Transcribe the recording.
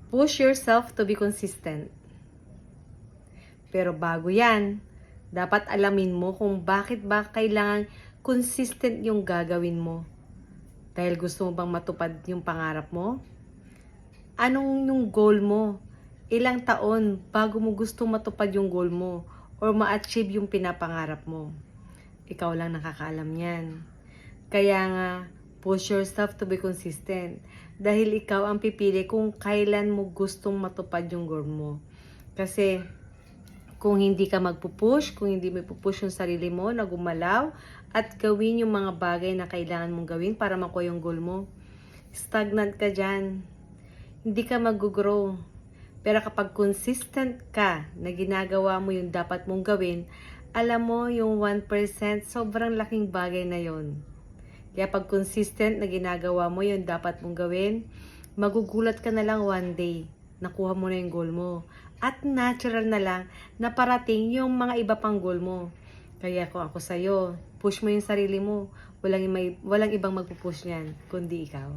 Push yourself to be consistent. Pero bago yan, dapat alamin mo kung bakit ba kailangan consistent yung gagawin mo. Dahil gusto mo bang matupad yung pangarap mo? Anong yung goal mo? Ilang taon bago mo gusto matupad yung goal mo or ma-achieve yung pinapangarap mo? Ikaw lang nakakaalam yan. Kaya nga, push yourself to be consistent. Dahil ikaw ang pipili kung kailan mo gustong matupad yung goal mo. Kasi kung hindi ka magpupush, kung hindi mo ipupush yung sarili mo na gumalaw at gawin yung mga bagay na kailangan mong gawin para makuha yung goal mo, stagnant ka dyan. Hindi ka mag-grow. Pero kapag consistent ka na ginagawa mo yung dapat mong gawin, alam mo yung 1%, sobrang laking bagay na yon. Kaya pag consistent na ginagawa mo yung dapat mong gawin, magugulat ka na lang one day, nakuha mo na yung goal mo. At natural na lang na parating yung mga iba pang goal mo. Kaya kung ako sa'yo, push mo yung sarili mo. Walang ibang magpupush niyan, kundi ikaw.